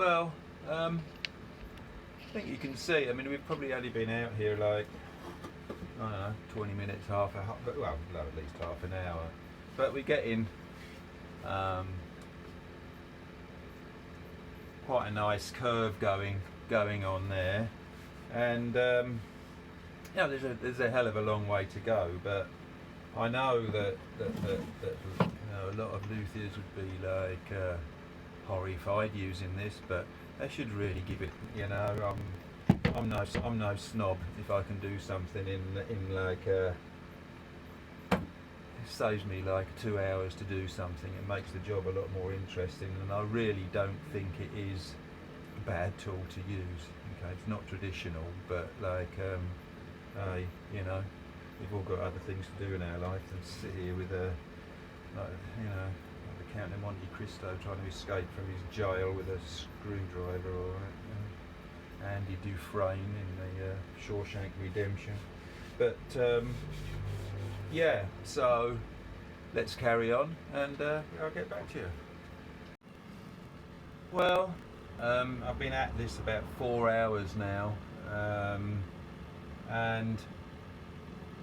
Well, I think you can see, I mean, we've probably only been out here like, I don't know, 20 minutes, half a, well, no, at least half an hour. But we're getting quite a nice curve going on there, and you know, there's a hell of a long way to go. But I know that you know, a lot of luthiers would be like horrified using this, but they should really give it. You know, I'm no snob if I can do something in like it saves me like 2 hours to do something. It makes the job a lot more interesting, and I really don't think it is a bad tool to use. Okay, it's not traditional, but like you know, we've all got other things to do in our life than sit here with a, like, you know, like the Count of Monte Cristo trying to escape from his jail with a screwdriver, or Andy Dufresne in the Shawshank Redemption. But yeah, so let's carry on, and I'll get back to you. Well, I've been at this about 4 hours now, and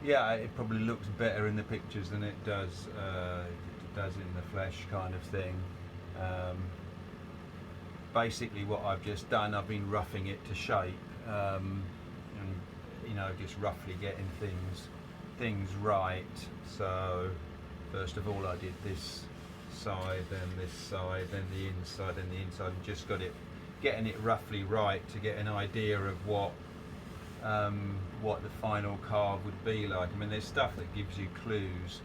yeah, it probably looks better in the pictures than it does in the flesh, kind of thing. Basically what I've just done, I've been roughing it to shape, and you know, just roughly getting things right. So first of all I did this side, then this side, then the inside, and just getting it roughly right to get an idea of what the final carve would be like. I mean, there's stuff that gives you clues,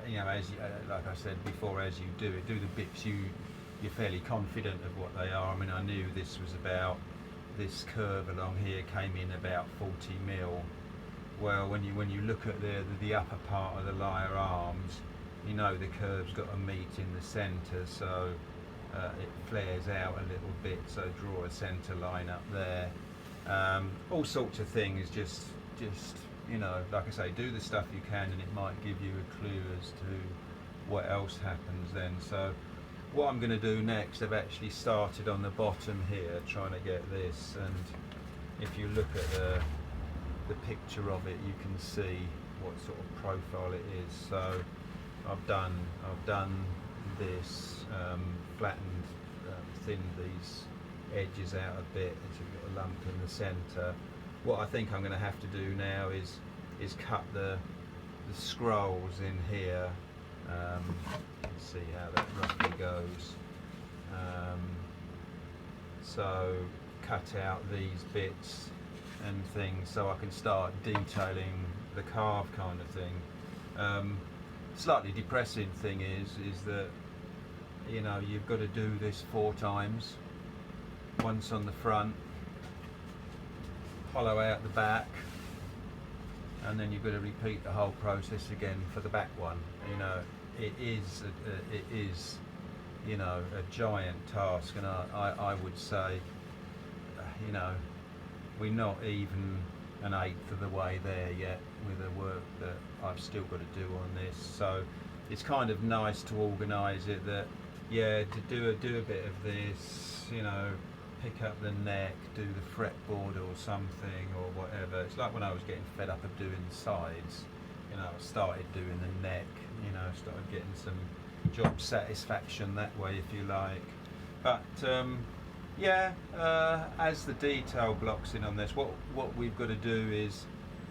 you know, as you, like I said before, as you do the bits you're fairly confident of what they are. I mean, I knew this was about, this curve along here came in about 40 mil. Well, when you look at the upper part of the lyre arms, you know the curve's got a meet in the centre, so it flares out a little bit, so draw a centre line up there. All sorts of things, just you know, like I say, do the stuff you can, and it might give you a clue as to what else happens then. So what I'm going to do next, I've actually started on the bottom here trying to get this, and if you look at the picture of it, you can see what sort of profile it is. So I've done this, flattened, thinned these edges out a bit, so you've got a lump in the centre. What I think I'm going to have to do now is cut the scrolls in here. Let's see how that roughly goes. So cut out these bits and things so I can start detailing the carve, kind of thing. Slightly depressing thing is that, you know, you've got to do this 4 times. Once on the front, hollow out the back, and then you've got to repeat the whole process again for the back one. You know, it is you know, a giant task, and I would say, you know, we're not even an eighth of the way there yet with the work that I've still got to do on this. So it's kind of nice to organise it that, yeah, to do a bit of this, you know, pick up the neck, do the fretboard or something or whatever. It's like when I was getting fed up of doing the sides, you know, I started doing the neck, you know, started getting some job satisfaction that way, if you like. But yeah, as the detail blocks in on this, what we've got to do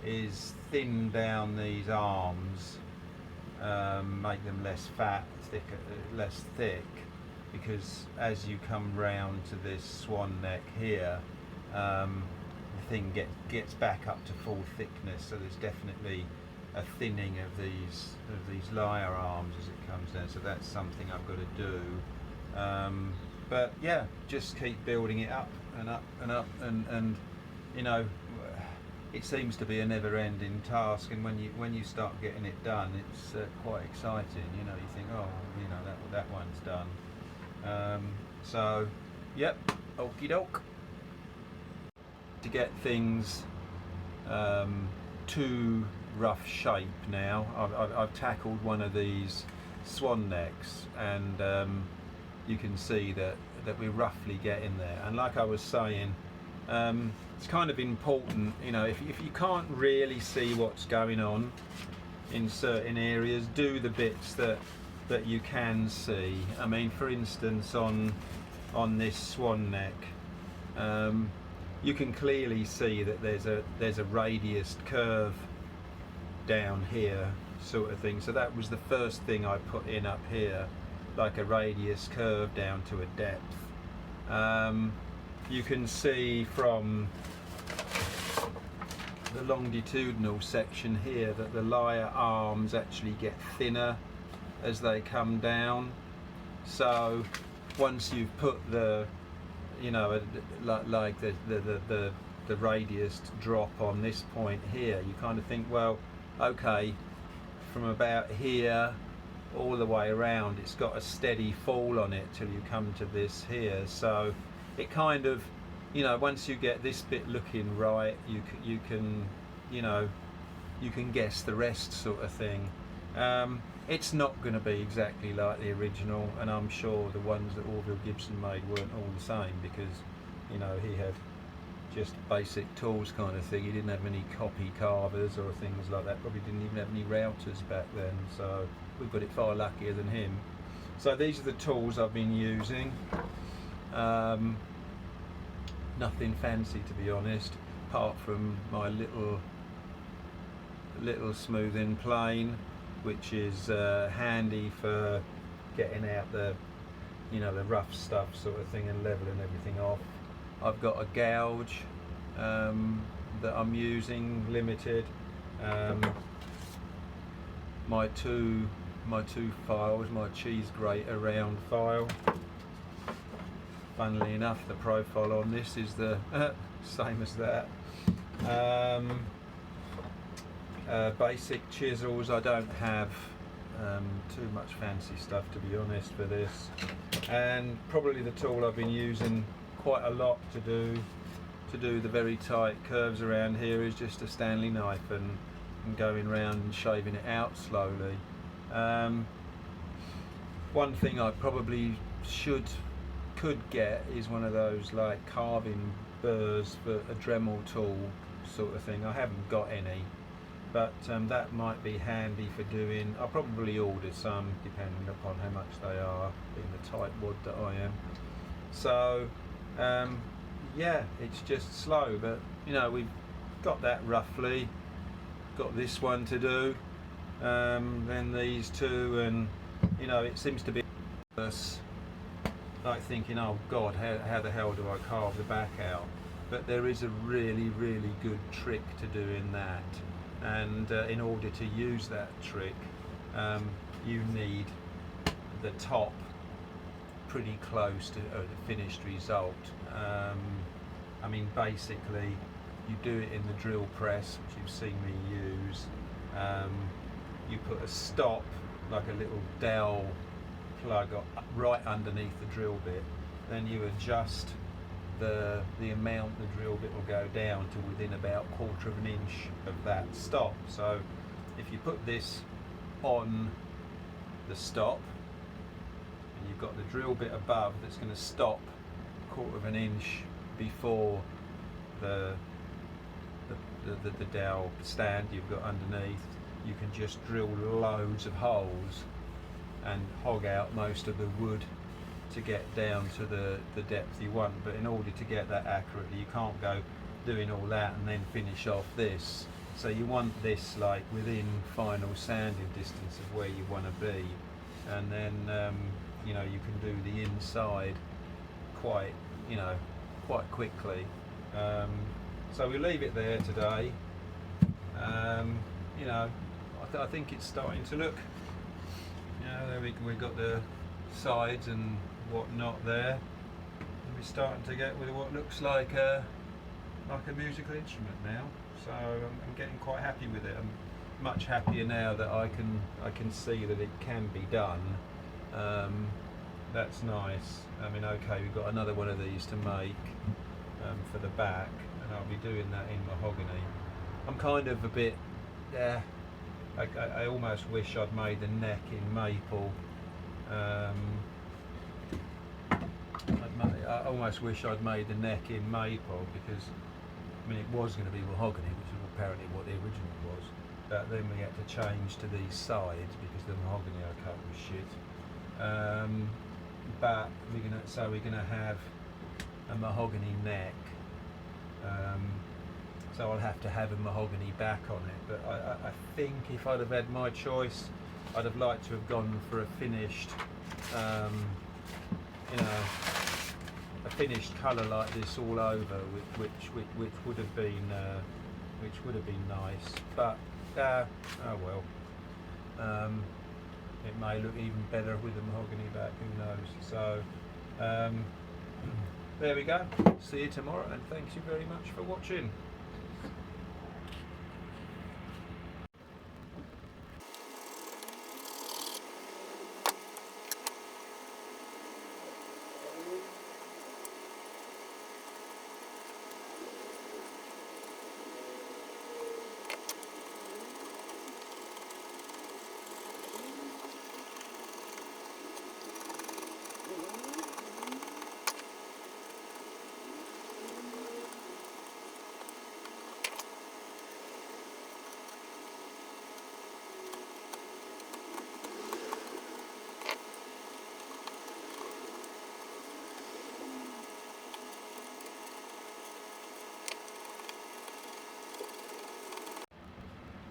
is thin down these arms, make them less fat, less thick, because as you come round to this swan neck here, the thing gets back up to full thickness. So there's definitely a thinning of these lyre arms as it comes down. So that's something I've got to do. But yeah, just keep building it up and up and up, and you know, it seems to be a never-ending task. And when you start getting it done, it's quite exciting. You know, you think, oh, you know, that one's done. So, yep, okie doke. To get things to rough shape now, I've tackled one of these swan necks, and you can see that that we're roughly getting there. And like I was saying, it's kind of important, you know, if you can't really see what's going on in certain areas, do the bits that you can see. I mean, for instance, on this swan neck, you can clearly see that there's a radius curve down here, sort of thing. So that was the first thing I put in up here, like a radius curve down to a depth. You can see from the longitudinal section here that the lyre arms actually get thinner as they come down. So once you've put the, you know, like the radius drop on this point here, you kind of think, well, okay, from about here all the way around, it's got a steady fall on it till you come to this here. So it kind of, you know, once you get this bit looking right, you can, you know, you can guess the rest, sort of thing. It's not going to be exactly like the original, and I'm sure the ones that Orville Gibson made weren't all the same, because, you know, he had just basic tools kind of thing. He didn't have any copy carvers or things like that. Probably didn't even have any routers back then, so we've got it far luckier than him. So these are the tools I've been using. Nothing fancy, to be honest, apart from my little smoothing plane, which is handy for getting out the, you know, the rough stuff, sort of thing, and leveling everything off. I've got a gouge that I'm using, limited. My two files, my cheese grater round file. Funnily enough, the profile on this is the same as that. Basic chisels. I don't have too much fancy stuff, to be honest, for this. And probably the tool I've been using quite a lot to do the very tight curves around here is just a Stanley knife, and going around and shaving it out slowly. One thing I probably could get is one of those like carving burrs for a Dremel tool, sort of thing. I haven't got any, but that might be handy for doing. I'll probably order some, depending upon how much they are, being the tight wad that I am. So yeah, it's just slow, but you know, we've got that roughly. Got this one to do, then these two, and you know, it seems to be like thinking, oh God, how the hell do I carve the back out? But there is a really good trick to doing that, and in order to use that trick, you need the top pretty close to the finished result. I mean, basically, you do it in the drill press, which you've seen me use. You put a stop, like a little dowel plug, right underneath the drill bit. Then you adjust the amount the drill bit will go down to within about 1/4 of an inch of that stop. So if you put this on the stop, and you've got the drill bit above that's going to stop 1/4 of an inch before the dowel stand you've got underneath, you can just drill loads of holes and hog out most of the wood to get down to the depth you want. But in order to get that accurately, you can't go doing all that and then finish off this. So you want this like within final sanding distance of where you want to be, and then you know, you can do the inside quite quickly. So we leave it there today. You know, I think it's starting to look, you know, there we've got the sides and whatnot there, and we're starting to get with what looks like a musical instrument now. So I'm getting quite happy with it. I'm much happier now that I can see that it can be done. That's nice. I mean, okay, we've got another one of these to make for the back, and I'll be doing that in mahogany. I'm kind of a bit, yeah, I almost wish I'd made the neck in maple. I almost wish I'd made the neck in maple, because I mean it was going to be mahogany, which is apparently what the original was. But then we had to change to these sides because the mahogany I cut was shit. But we're gonna have a mahogany neck. So I'll have to have a mahogany back on it. But I think if I'd have had my choice, I'd have liked to have gone for a finished, you know, a finished colour like this all over, which would have been nice. But oh well. It may look even better with the mahogany back. Who knows? So there we go. See you tomorrow, and thanks you very much for watching.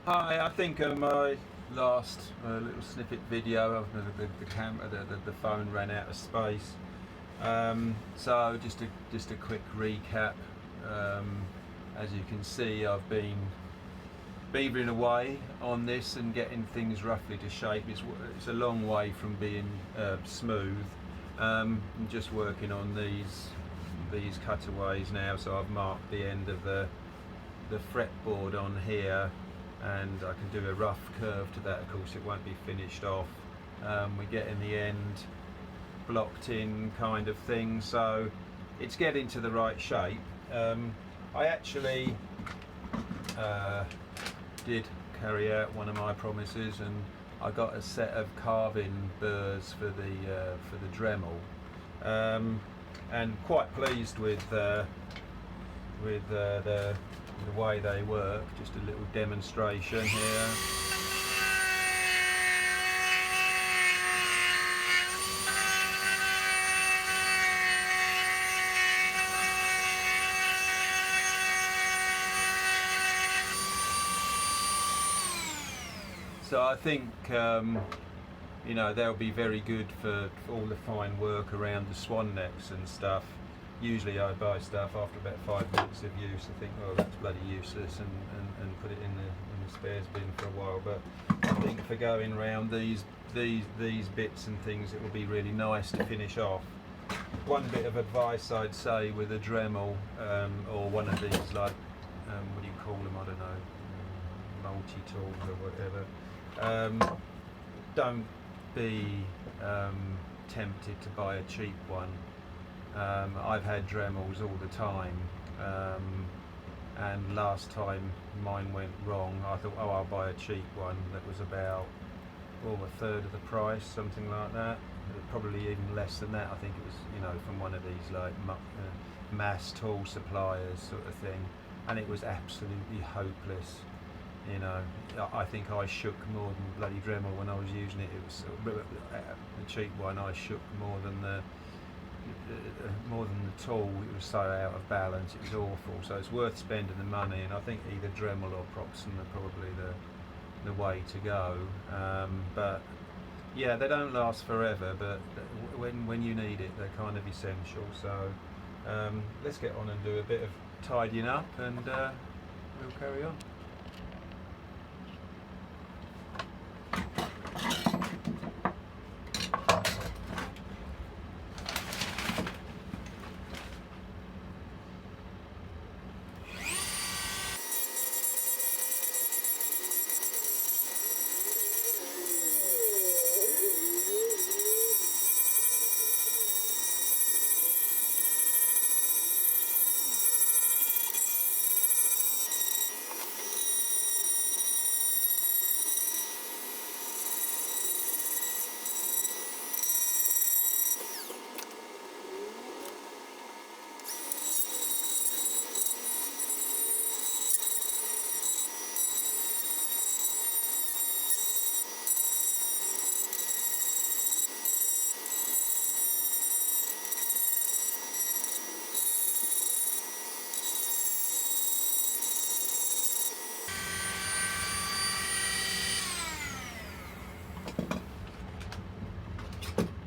Hi, I think my last little snippet video of the camera, the phone ran out of space. So just a quick recap. As you can see, I've been beavering away on this and getting things roughly to shape. It's a long way from being smooth. I'm just working on these cutaways now, so I've marked the end of the fretboard on here, and I can do a rough curve to that. Of course it won't be finished off. We're getting the end blocked in kind of thing, so it's getting to the right shape. I actually did carry out one of my promises, and I got a set of carving burrs for the Dremel, and quite pleased with the way they work. Just a little demonstration here. So I think you know, they'll be very good for all the fine work around the swan necks and stuff. Usually I buy stuff after about 5 minutes of use. I think, oh, that's bloody useless, and put it in the spares bin for a while. But I think for going around these bits and things, it will be really nice to finish off. One bit of advice I'd say with a Dremel, or one of these, like what do you call them? I don't know, multi-tools or whatever. Don't be tempted to buy a cheap one. I've had Dremels all the time, and last time mine went wrong, I thought, oh, I'll buy a cheap one that was about a third of the price, something like that. Probably even less than that. I think it was, you know, from one of these like mass tool suppliers sort of thing, and it was absolutely hopeless. You know, I think I shook more than bloody Dremel when I was using it. It was the cheap one. I shook more than the tool. It was so out of balance. It was awful. So it's worth spending the money, and I think either Dremel or Proxim are probably the way to go. But yeah, they don't last forever. But when you need it, they're kind of essential. So let's get on and do a bit of tidying up, and we'll carry on.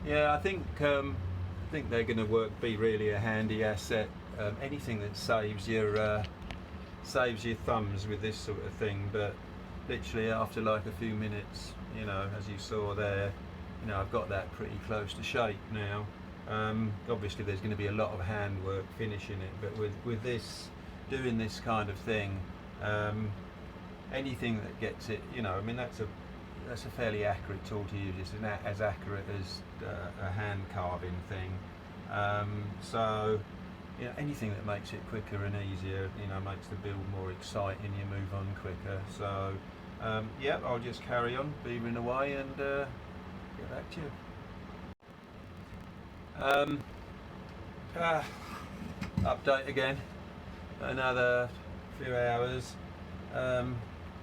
Yeah, I think they're going to be really a handy asset. Anything that saves your thumbs with this sort of thing, but literally after like a few minutes, you know, as you saw there, you know, I've got that pretty close to shape now. Obviously there's going to be a lot of handwork finishing it, but with this, doing this kind of thing, anything that gets it, you know, I mean, that's a fairly accurate tool to use. It's as accurate as a hand carving thing. So, you know, anything that makes it quicker and easier, you know, makes the build more exciting, you move on quicker. So, yeah, I'll just carry on beavering away and get back to you. Update again. Another few hours.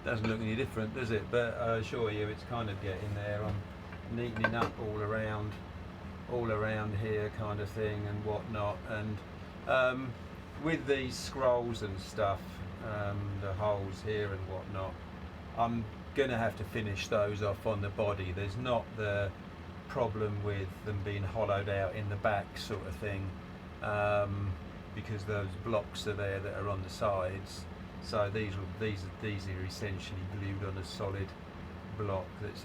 Doesn't look any different, does it? But I assure you, it's kind of getting there. I'm neatening up all around here, kind of thing, and whatnot. And with these scrolls and stuff, the holes here and whatnot, I'm gonna have to finish those off on the body. There's not the problem with them being hollowed out in the back, sort of thing, because those blocks are there that are on the sides. So these are essentially glued on a solid block that's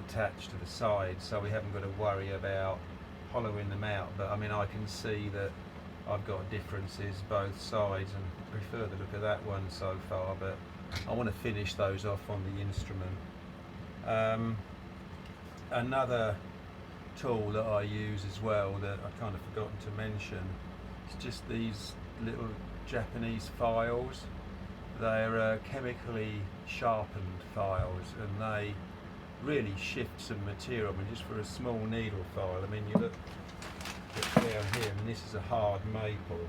attached to the side. So we haven't got to worry about hollowing them out. But I mean, I can see that I've got differences both sides, and prefer the look of that one so far. But I want to finish those off on the instrument. Another tool that I use as well that I've kind of forgotten to mention is just these little Japanese files. They're chemically sharpened files, and they really shift some material. I mean, just for a small needle file, I mean, you look down here, and this is a hard maple.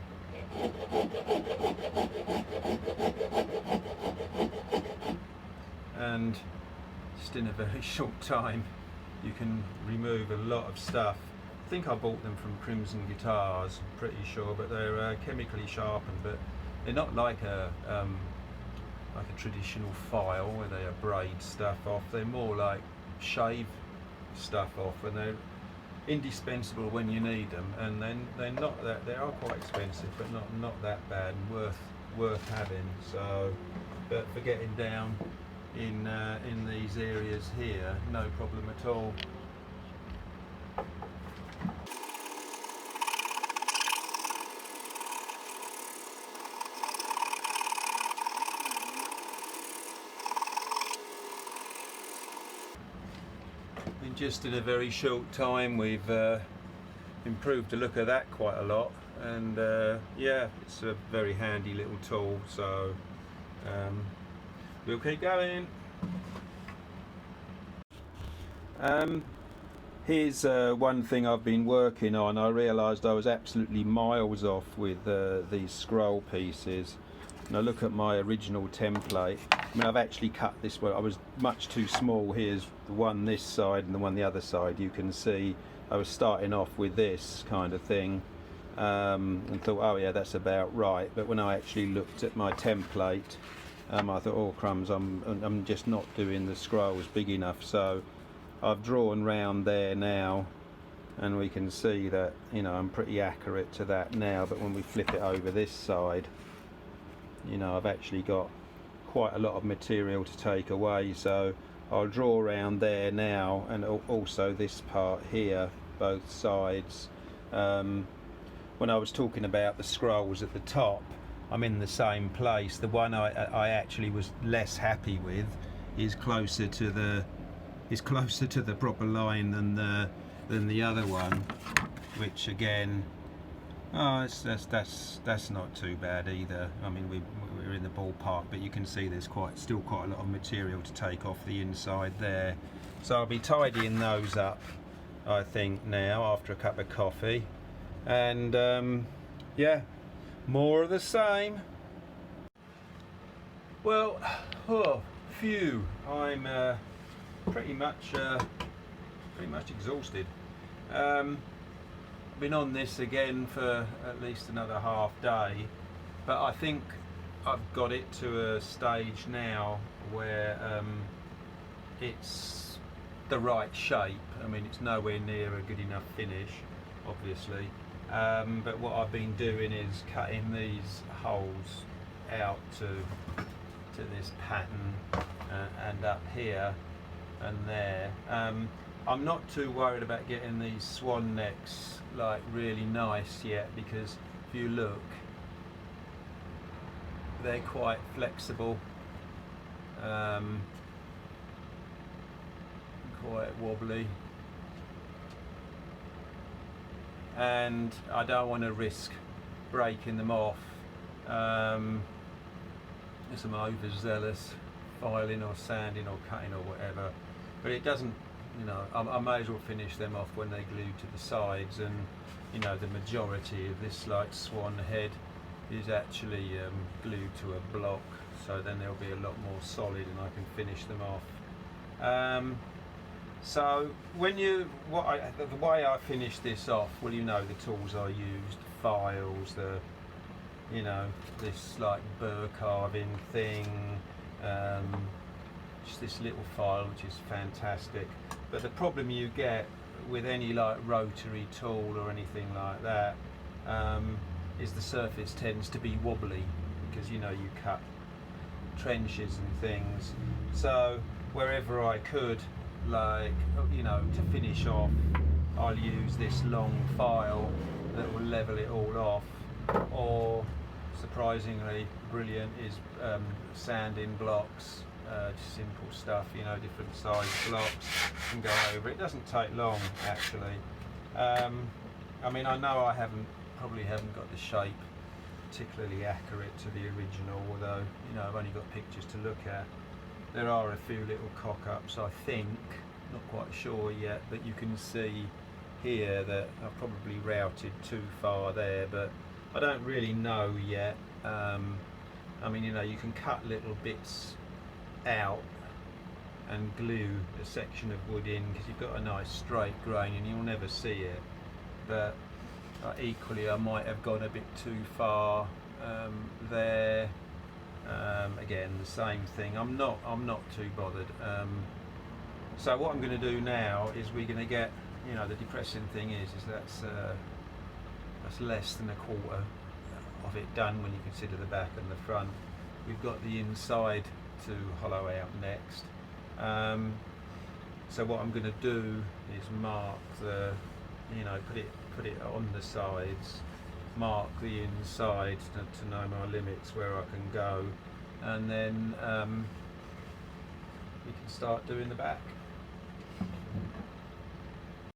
And just in a very short time, you can remove a lot of stuff. I think I bought them from Crimson Guitars, I'm pretty sure, but they're chemically sharpened, but they're not like a traditional file where they abrade stuff off. They're more like shave stuff off, and they're indispensable when you need them. And then they're not that, they are quite expensive, but not that bad and worth having. So, but for getting down in these areas here, no problem at all. Just in a very short time, we've improved the look of that quite a lot, and yeah, it's a very handy little tool. So we'll keep going. Here's one thing I've been working on. I realised I was absolutely miles off with these scroll pieces. And I look at my original template. I mean, I've actually cut this one. I was much too small. Here's the one this side and the one the other side. You can see I was starting off with this kind of thing, and thought, oh yeah, that's about right. But when I actually looked at my template, I thought, oh crumbs, I'm just not doing the scrolls big enough. So I've drawn round there now, and we can see that, you know, I'm pretty accurate to that now. But when we flip it over this side, you know, I've actually got quite a lot of material to take away. So I'll draw around there now, and also this part here, both sides. When I was talking about the scrolls at the top, I'm in the same place. The one I actually was less happy with is closer to the proper line than the other one, which again, that's not too bad either. I mean, we're in the ballpark, but you can see there's still quite a lot of material to take off the inside there. So I'll be tidying those up, I think, now after a cup of coffee, and yeah, more of the same. Well, phew, I'm pretty much exhausted. Been on this again for at least another half day, but I think I've got it to a stage now where it's the right shape. I mean, it's nowhere near a good enough finish, obviously. But what I've been doing is cutting these holes out to this pattern, and up here and there. I'm not too worried about getting these swan necks like really nice yet, because if you look, they're quite flexible, quite wobbly, and I don't want to risk breaking them off. If I'm overzealous filing or sanding or cutting or whatever, but it doesn't, you know, I may as well finish them off when they're glued to the sides. And you know, the majority of this like swan head is actually glued to a block, so then they'll be a lot more solid and I can finish them off. So when the way I finish this off, well, you know, the tools I used, files, you know, this like burr carving thing, just this little file, which is fantastic. But the problem you get with any like rotary tool or anything like that is the surface tends to be wobbly, because you know, you cut trenches and things. So wherever I could, like, you know, to finish off, I'll use this long file that will level it all off. Or surprisingly brilliant is sanding blocks, just simple stuff, you know, different size blocks, and go over. It doesn't take long actually. I mean, I know I probably haven't got the shape particularly accurate to the original, although, you know, I've only got pictures to look at. There are a few little cock-ups, I think, not quite sure yet, but you can see here that I've probably routed too far there, but I don't really know yet. I mean, you know, you can cut little bits out and glue a section of wood in, because you've got a nice straight grain and you'll never see it. But equally, I might have gone a bit too far there. Again, the same thing. I'm not too bothered. So what I'm going to do now is we're going to get, you know, the depressing thing is that's less than a quarter of it done when you consider the back and the front. We've got the inside to hollow out next. So what I'm going to do is mark the, you know, put it on the sides, mark the inside to know my limits where I can go, and then we can start doing the back.